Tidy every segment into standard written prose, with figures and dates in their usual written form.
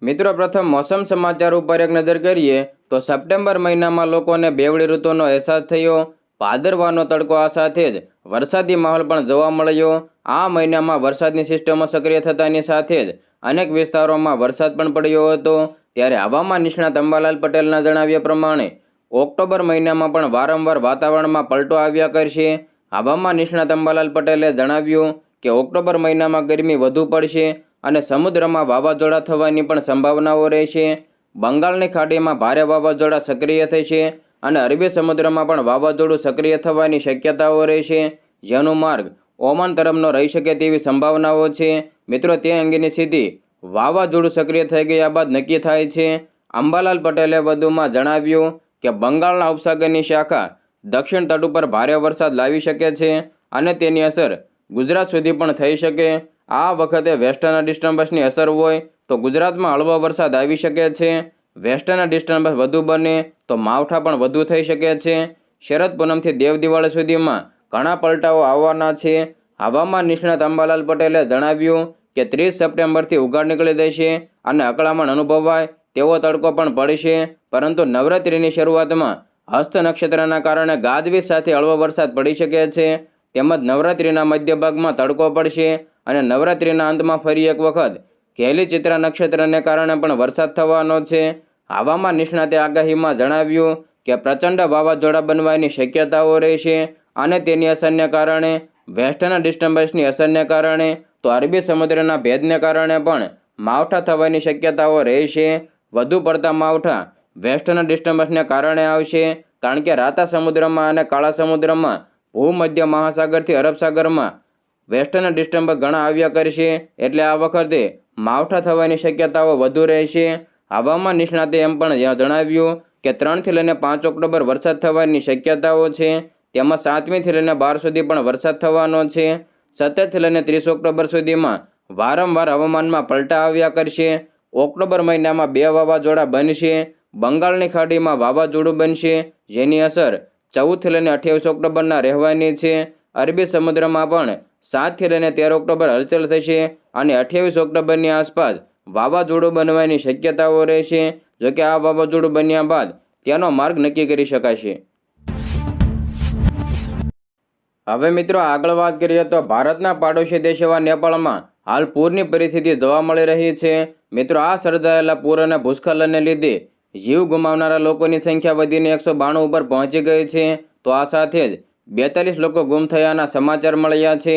મિત્રો પ્રથમ મોસમ સમાચાર ઉપર એક નજર કરીએ તો સપ્ટેમ્બર મહિનામાં લોકોને બેવડી ઋતુનો અહેસાસ થયો। ભાદરવાનો તડકો આ સાથે જ વરસાદી માહોલ પણ જોવા મળ્યો। આ મહિનામાં વરસાદની સિસ્ટમો સક્રિય થતાની સાથે જ અનેક વિસ્તારોમાં વરસાદ પણ પડ્યો હતો। ત્યારે હવામાન નિષ્ણાત અંબાલાલ પટેલના જણાવ્યા પ્રમાણે ઓક્ટોબર મહિનામાં પણ વારંવાર વાતાવરણમાં પલટો આવ્યા કરશે। હવામાન નિષ્ણાત અંબાલાલ પટેલે જણાવ્યું કે ઓક્ટોબર મહિનામાં ગરમી વધુ પડશે અને સમુદ્રમાં વાવાઝોડા થવાની પણ સંભાવનાઓ રહેશે। બંગાળની ખાડીમાં ભારે વાવાઝોડા સક્રિય થશે અને અરબી સમુદ્રમાં પણ વાવાઝોડું સક્રિય થવાની શક્યતાઓ રહેશે, જેનો માર્ગ ઓમાન તરફનો રહી શકે તેવી સંભાવનાઓ છે। મિત્રો, તે અંગેની સ્થિતિ વાવાઝોડું સક્રિય થઈ ગયા બાદ નક્કી થાય છે। અંબાલાલ પટેલે વધુમાં જણાવ્યું કે બંગાળના ઉપસાગરની શાખા દક્ષિણ તટ ઉપર ભારે વરસાદ લાવી શકે છે અને તેની અસર ગુજરાત સુધી પણ થઈ શકે। આ વખતે વેસ્ટર્ન ડિસ્ટર્બન્સની અસર હોય તો ગુજરાતમાં હળવો વરસાદ આવી શકે છે। વેસ્ટર્ન ડિસ્ટર્બન્સ વધુ બને તો માવઠા પણ વધુ થઈ શકે છે। શરદ પૂનમથી દેવ દિવાળી સુધીમાં ઘણા પલટાઓ આવવાના છે। હવામાન નિષ્ણાત અંબાલાલ પટેલે જણાવ્યું કે 30 સપ્ટેમ્બરથી ઉઘાડ નીકળી જશે અને અકળામણ અનુભવાય તેવો તડકો પણ પડશે, પરંતુ નવરાત્રિની શરૂઆતમાં હસ્ત નક્ષત્રના કારણે ગાજવીજ સાથે હળવો વરસાદ પડી શકે છે। તેમજ નવરાત્રિના મધ્ય ભાગમાં તડકો પડશે અને નવરાત્રિના અંતમાં ફરી એક વખત ઘેલી ચિત્રા નક્ષત્રને કારણે પણ વરસાદ થવાનો છે। હવામાન નિષ્ણાતે આગાહીમાં જણાવ્યું કે પ્રચંડ વાવાઝોડા બનવાની શક્યતાઓ રહેશે અને તેની અસરને કારણે વેસ્ટર્ન ડિસ્ટર્બન્સની અસરને કારણે તો અરબી સમુદ્રના ભેદને કારણે પણ માવઠા થવાની શક્યતાઓ રહેશે। વધુ પડતા માવઠા વેસ્ટર્ન ડિસ્ટર્બન્સને કારણે આવશે, કારણ કે રાતા સમુદ્રમાં અને કાળા સમુદ્રમાં ભૂમધ્ય મહાસાગરથી અરબ સાગરમાં વેસ્ટર્ન ડિસ્ટર્બન્સ ઘણા આવ્યા કરશે, એટલે આ વખતે માવઠા થવાની શક્યતાઓ વધુ રહેશે। હવામાન નિષ્ણાતે એમ પણ જણાવ્યું કે 3 થી લઈને 5 ઓક્ટોબર વરસાદ થવાની શક્યતાઓ છે, તેમાં 7મી થી લઈને 12 સુધી પણ વરસાદ થવાનો છે। 17 થી લઈને 30 ઓક્ટોબર સુધીમાં વારંવાર હવામાનમાં પલટા આવ્યા કરશે। ઓક્ટોબર મહિનામાં 2 વાવાઝોડા બનશે। બંગાળની ખાડીમાં વાવાઝોડું બનશે, જેની અસર 14 થી લઈને 28 ઓક્ટોબરના રહેવાની છે। અરબી સમુદ્રમાં પણ 7 થી લઈને 13 ઓક્ટોબર હલચલ થશે અને 28 ઓક્ટોબરની આસપાસ વાવાઝોડું બનવાની શક્યતાઓ રહેશે। જોકે આ વાવાઝોડું બન્યા બાદ તેનો માર્ગ નક્કી કરી શકાશે। હવે મિત્રો આગળ વાત કરીએ તો ભારતના પાડોશી દેશ એવા નેપાળમાં હાલ પૂરની પરિસ્થિતિ જોવા મળી રહી છે। મિત્રો, આ સર્જાયેલા પૂર અને ભૂસ્ખલનને લીધે જીવ ગુમાવનારા લોકોની સંખ્યા વધીને 192 ઉપર પહોંચી ગઈ છે, તો આ સાથે જ 42 લોકો ગુમ થયાના સમાચાર મળ્યા છે।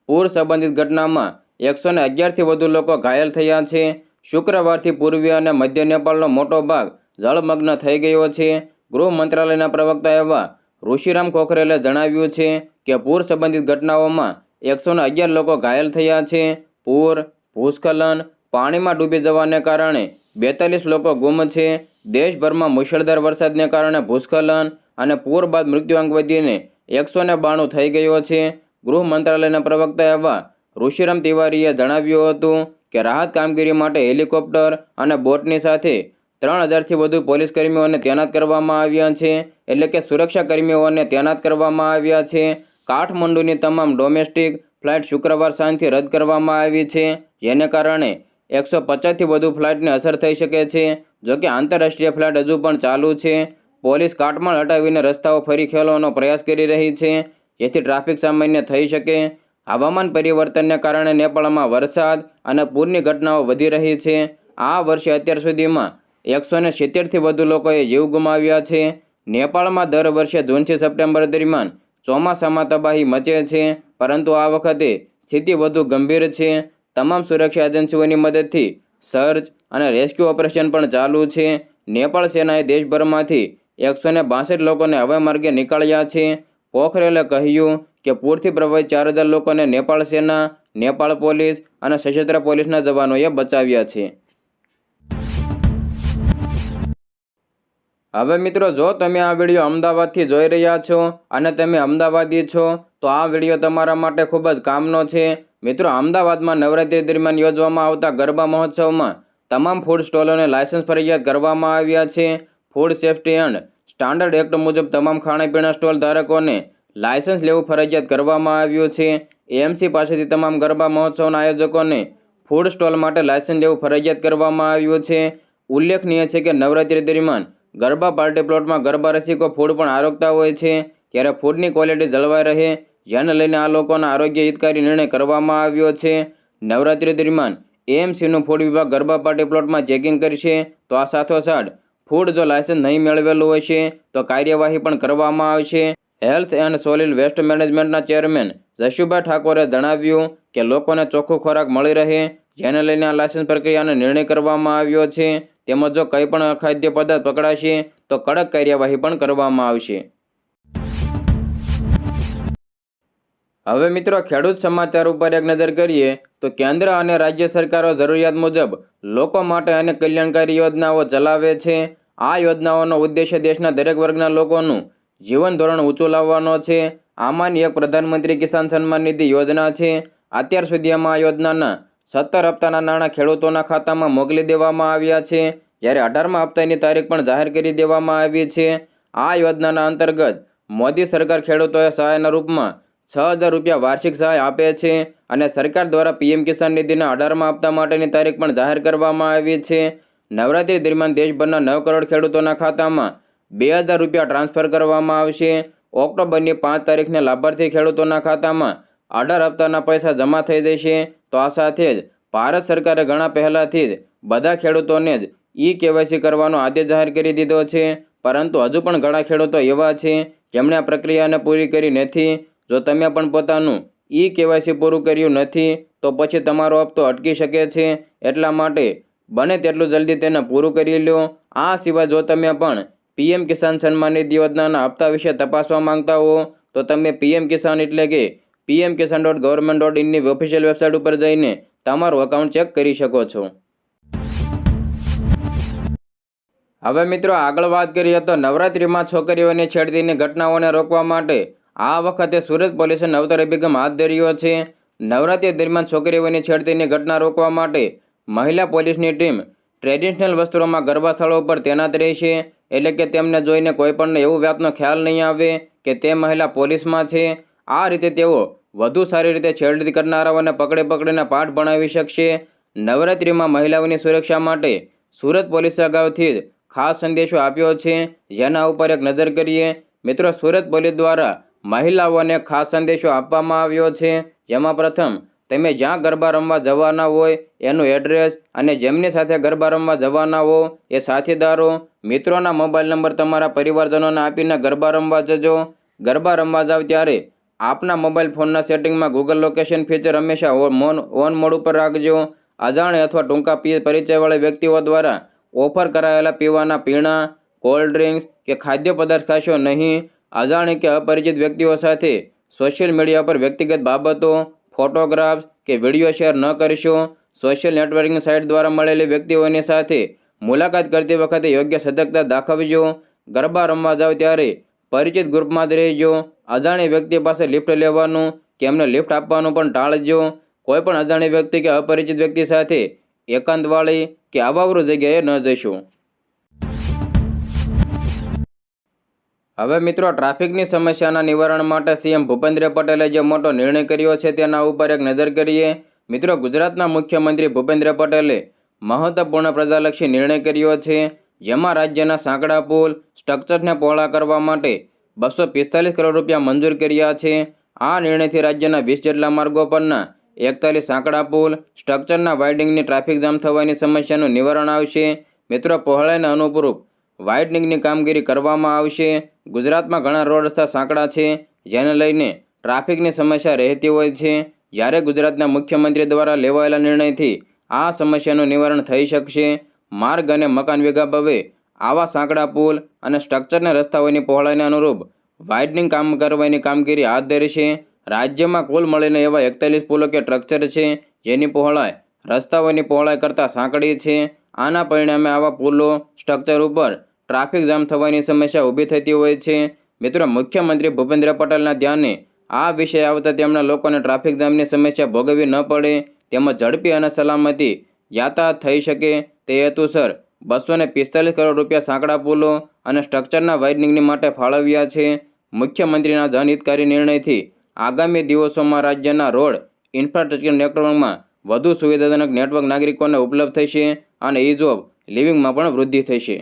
પૂર સંબંધિત ઘટનામાં 111થી વધુ લોકો ઘાયલ થયા છે। શુક્રવારથી પૂર્વીય અને મધ્ય નેપાળનો મોટો ભાગ જળમગ્ન થઈ ગયો છે। ગૃહ મંત્રાલયના પ્રવક્તા એવા ઋષિરામ ખોખરેલે જણાવ્યું છે કે પૂર સંબંધિત ઘટનાઓમાં 111 લોકો ઘાયલ થયા છે। પૂર, ભૂસ્ખલન, પાણીમાં ડૂબી જવાને કારણે 42 લોકો ગુમ છે। દેશભરમાં મુશળધાર વરસાદને કારણે ભૂસ્ખલન અને પૂર બાદ મૃત્યુઆંક વધીને 192 થઈ ગયો છે। ગૃહ મંત્રાલયના પ્રવક્તા એવા ઋષિરામ તિવારીએ જણાવ્યું હતું કે રાહત કામગીરી માટે હેલિકોપ્ટર અને બોટની સાથે 3000થી વધુ પોલીસ કર્મીઓને તૈનાત કરવામાં આવ્યા છે, એટલે કે સુરક્ષા કર્મીઓને તૈનાત કરવામાં આવ્યા છે। કાઠમંડુની તમામ ડોમેસ્ટિક ફ્લાઇટ શુક્રવાર સાંજથી રદ કરવામાં આવી છે, જેને કારણે 150થી વધુ ફ્લાઇટને અસર થઈ શકે છે। જોકે આંતરરાષ્ટ્રીય ફ્લાઇટ હજુ પણ ચાલુ છે। પોલીસ કાટમાળ હટાવીને રસ્તાઓ ફરી ખેલવાનો પ્રયાસ કરી રહી છે, જેથી ટ્રાફિક સામાન્ય થઈ શકે। હવામાન પરિવર્તનને કારણે નેપાળમાં વરસાદ અને પૂરની ઘટનાઓ વધી રહી છે। આ વર્ષે અત્યાર સુધીમાં 170થી વધુ લોકોએ જીવ ગુમાવ્યા છે। નેપાળમાં દર વર્ષે જૂનથી સપ્ટેમ્બર દરમિયાન ચોમાસામાં તબાહી મચે છે, પરંતુ આ વખતે સ્થિતિ વધુ ગંભીર છે। તમામ સુરક્ષા એજન્સીઓની મદદથી સર્ચ અને રેસ્ક્યુ ઓપરેશન પણ ચાલુ છે। નેપાળ સેનાએ દેશભરમાંથી 162 લોકોને હવાઈ માર્ગે નીકાળ્યા છે। પોખરેલે કહ્યું કે પૂરથી પ્રભાવિત 4000 લોકોને નેપાળ સેના, નેપાળ પોલીસ અને સશસ્ત્ર પોલીસના જવાનોએ બચાવ્યા છે। હવે મિત્રો, જો તમે આ વિડીયો અમદાવાદથી જોઈ રહ્યા છો અને તમે અમદાવાદી છો તો આ વિડીયો તમારા માટે ખૂબ જ કામનો છે। મિત્રો, અમદાવાદમાં નવરાત્રી દરમિયાન યોજવામાં આવતા ગરબા મહોત્સવમાં તમામ ફૂડ સ્ટોલોને લાયસન્સ ફરજિયાત કરવામાં આવ્યા છે। Food safety and standard act મુજબ તમામ ખાણીપીણા સ્ટોલ ધારકોને લાયસન્સ લેવું ફરજિયાત કરવામાં આવ્યું છે। એએમસી પાસેથી તમામ ગરબા મહોત્સવના આયોજકોને ફૂડ સ્ટોલ માટે લાયસન્સ લેવું ફરજિયાત કરવામાં આવ્યું છે. ઉલ્લેખનીય છે કે નવરાત્રી દરમિયાન ગરબા પાર્ટી પ્લોટમાં ગરબા રસિકો ફૂડ પણ આરોગતા હોય છે, ત્યારે ફૂડની ક્વોલિટી જળવાઈ રહે જેને લઈને આ લોકોના આરોગ્ય હિતકારી નિર્ણય કરવામાં આવ્યો છે. નવરાત્રી દરમિયાન એએમસીનું ફૂડ વિભાગ ગરબા પાર્ટી પ્લોટમાં ચેકિંગ કરશે, તો આ સાથોસાથ ફૂડ જો લાયસન્સ નહીં મેળવેલું હોય છે તો કાર્યવાહી પણ કરવામાં આવશે. હેલ્થ એન્ડ સોલિડ વેસ્ટ મેનેજમેન્ટના ચેરમેન જશુભાઈ ઠાકોરે જણાવ્યું કે લોકોને ચોખ્ખો ખોરાક મળી રહે જેને લઈને આ લાયસન્સ પ્રક્રિયાનો નિર્ણય કરવામાં આવ્યો છે. તેમજ જો કંઈ પણ અખાદ્ય પદાર્થ પકડાશે તો કડક કાર્યવાહી પણ કરવામાં આવશે. હવે મિત્રો ખેડૂત સમાચાર ઉપર એક નજર કરીએ તો કેન્દ્ર અને રાજ્ય સરકારો જરૂરિયાત મુજબ લોકો માટે અનેક કલ્યાણકારી યોજનાઓ ચલાવે છે. આ યોજનાઓનો ઉદ્દેશ્ય દેશના દરેક વર્ગના લોકોનું જીવન ધોરણ ઊંચું લાવવાનો છે. આમાંની એક પ્રધાનમંત્રી કિસાન સન્માન નિધિ યોજના છે. અત્યાર સુધીમાં આ યોજનાના 17 હપ્તાના નાણાં ખેડૂતોના ખાતામાં મોકલી દેવામાં આવ્યા છે, જ્યારે 18મા હપ્તાની તારીખ પણ જાહેર કરી દેવામાં આવી છે. આ યોજનાના અંતર્ગત મોદી સરકાર ખેડૂતોએ સહાયના રૂપમાં 6,000 રૂપિયા વાર્ષિક સહાય આપે છે અને સરકાર દ્વારા પીએમ કિસાન નિધિના 18મા હપ્તા માટેની તારીખ પણ જાહેર કરવામાં આવી છે. નવરાત્રી દરમિયાન દેશભરના 9 કરોડ ખેડૂતોના ખાતામાં 2,000 રૂપિયા ટ્રાન્સફર કરવામાં આવશે. ઓક્ટોબરની 5 તારીખને લાભાર્થી ખેડૂતોના ખાતામાં 18 હપ્તાના પૈસા જમા થઈ જશે. તો આ સાથે જ ભારત સરકારે ઘણા પહેલાથી જ બધા ખેડૂતોને જ ઈ-કેવાયસી કરવાનો આદેશ જાહેર કરી દીધો છે, પરંતુ હજુ પણ ઘણા ખેડૂતો એવા છે જેમણે આ પ્રક્રિયાને પૂરી કરી નથી. જો તમે પણ પોતાનું ઈ-કેવાયસી પૂરું કર્યું નથી તો પછી તમારો હપ્તો અટકી શકે છે, એટલા માટે બને તેટલું જલ્દી તેને પૂરું કરી લો. આ સિવાય જો તમે પણ પીએમ કિસાન સન્માન નિધિ યોજનાના હપ્તા વિશે તપાસવા માંગતા હો તો તમે પીએમ કિસાન એટલે કે pmkisan.government.in ની ઓફિશિયલ વેબસાઇટ ઉપર જઈને તમારું એકાઉન્ટ ચેક કરી શકો છો. હવે મિત્રો આગળ વાત કરીએ તો નવરાત્રીમાં છોકરીઓની છેડતીની ઘટનાઓને રોકવા માટે આ વખતે સુરત પોલીસે નવતર અભિગમ હાથ ધર્યો છે. નવરાત્રી દરમિયાન છોકરીઓની છેડતીની ઘટના રોકવા માટે મહિલા પોલીસની ટીમ ટ્રેડિશનલ વસ્ત્રોમાં ગરબા સ્થળો પર તૈનાત રહેશે, એટલે કે તેમને જોઈને કોઈપણને એવું વાતનો ખ્યાલ નહીં આવે કે તે મહિલા પોલીસમાં છે. આ રીતે તેઓ વધુ સારી રીતે છેડતી કરનારાઓને પકડીને પાઠ ભણાવી શકશે. નવરાત્રીમાં મહિલાઓની સુરક્ષા માટે સુરત પોલીસે અગાઉથી જ ખાસ સંદેશો આપ્યો છે, જેના ઉપર એક નજર કરીએ. મિત્રો, સુરત પોલીસ દ્વારા મહિલાઓને ખાસ સંદેશો આપવામાં આવ્યો છે, જેમાં પ્રથમ તમે જ્યાં ગરબા રમવા જવાના હોય એનું એડ્રેસ અને જેમની સાથે ગરબા રમવા જવાના હો એ સાથીદારો, મિત્રોના મોબાઈલ નંબર તમારા પરિવારજનોને આપીને ગરબા રમવા જજો. ગરબા રમવા જાવ ત્યારે આપના મોબાઈલ ફોનના સેટિંગમાં ગૂગલ લોકેશન ફીચર હંમેશા ઓન મોડ ઉપર રાખજો. અજાણે અથવા ટૂંકા પરિચયવાળા વ્યક્તિઓ દ્વારા ઓફર કરાયેલા પીવાના પીણા, કોલ્ડ ડ્રિંક્સ કે ખાદ્ય પદાર્થ ખાશો નહીં. અજાણી કે અપરિચિત વ્યક્તિઓ સાથે સોશિયલ મીડિયા પર વ્યક્તિગત બાબતો, ફોટોગ્રાફ્સ કે વિડીયો શેર ન કરશો. સોશિયલ નેટવર્કિંગ સાઇટ દ્વારા મળેલી વ્યક્તિઓની સાથે મુલાકાત કરતી વખતે યોગ્ય સતર્કતા દાખવજો. ગરબા રમવા જાવ ત્યારે પરિચિત ગ્રુપમાં જ રહેજો. અજાણી વ્યક્તિ પાસે લિફ્ટ લેવાનું કે એમને લિફ્ટ આપવાનું પણ ટાળજો. કોઈ પણ અજાણી વ્યક્તિ કે અપરિચિત વ્યક્તિ સાથે એકાંતવાળી કે અવાવરૂ જગ્યાએ ન જશો. હવે મિત્રો, ટ્રાફિકની સમસ્યાના નિવારણ માટે સીએમ ભૂપેન્દ્ર પટેલે જે મોટો નિર્ણય કર્યો છે તેના ઉપર એક નજર કરીએ. મિત્રો, ગુજરાતના મુખ્યમંત્રી ભૂપેન્દ્ર પટેલે મહત્વપૂર્ણ પ્રજાલક્ષી નિર્ણય કર્યો છે, જેમાં રાજ્યના સાંકડા પુલ સ્ટ્રક્ચરને પહોળા કરવા માટે 245 કરોડ રૂપિયા મંજૂર કર્યા છે. આ નિર્ણયથી રાજ્યના 20 જેટલા માર્ગો પરના 41 સાંકડા પુલ સ્ટ્રક્ચરના વાઇડનિંગની ટ્રાફિક જામ થવાની સમસ્યાનું નિવારણ આવશે. મિત્રો, પહોળાઈને અનુરૂપ વાઇડનિંગની કામગીરી કરવામાં આવશે. ગુજરાતમાં ઘણા રોડ રસ્તા સાંકડા છે, જેને લઈને ટ્રાફિકની સમસ્યા રહેતી હોય છે. જ્યારે ગુજરાતના મુખ્યમંત્રી દ્વારા લેવાયેલા નિર્ણયથી આ સમસ્યાનું નિવારણ થઈ શકશે. માર્ગ અને મકાન વિભાગ હવે આવા સાંકડા પુલ અને સ્ટ્રક્ચરને રસ્તાઓની પહોળાઈને અનુરૂપ વાઇડનિંગ કામ કરવાની કામગીરી હાથ ધરશે. રાજ્યમાં કુલ મળીને એવા 41 પુલો કે સ્ટ્રક્ચર છે જેની પહોળાઈ રસ્તાઓની પહોળાઈ કરતાં સાંકડી છે. આના પરિણામે આવા પુલો સ્ટ્રક્ચર ઉપર ટ્રાફિક જામ થવાની સમસ્યા ઊભી થતી હોય છે. મિત્રો, મુખ્યમંત્રી ભૂપેન્દ્ર પટેલના ધ્યાને આ વિષય આવતા તેમના લોકોને ટ્રાફિક જામની સમસ્યા ભોગવવી ન પડે તેમજ ઝડપી અને સલામતી યાતાયાત થઈ શકે તે હેતુસર 245 કરોડ રૂપિયા સાંકડા પુલો અને સ્ટ્રક્ચરના વાઇડનિંગની માટે ફાળવ્યા છે. મુખ્યમંત્રીના જનહિતકારી નિર્ણયથી આગામી દિવસોમાં રાજ્યના રોડ ઇન્ફ્રાસ્ટ્રક્ચર નેટવર્કમાં વધુ સુવિધાજનક નેટવર્ક નાગરિકોને ઉપલબ્ધ થશે અને ઇઝ ઓફ લિવિંગમાં પણ વૃદ્ધિ થશે.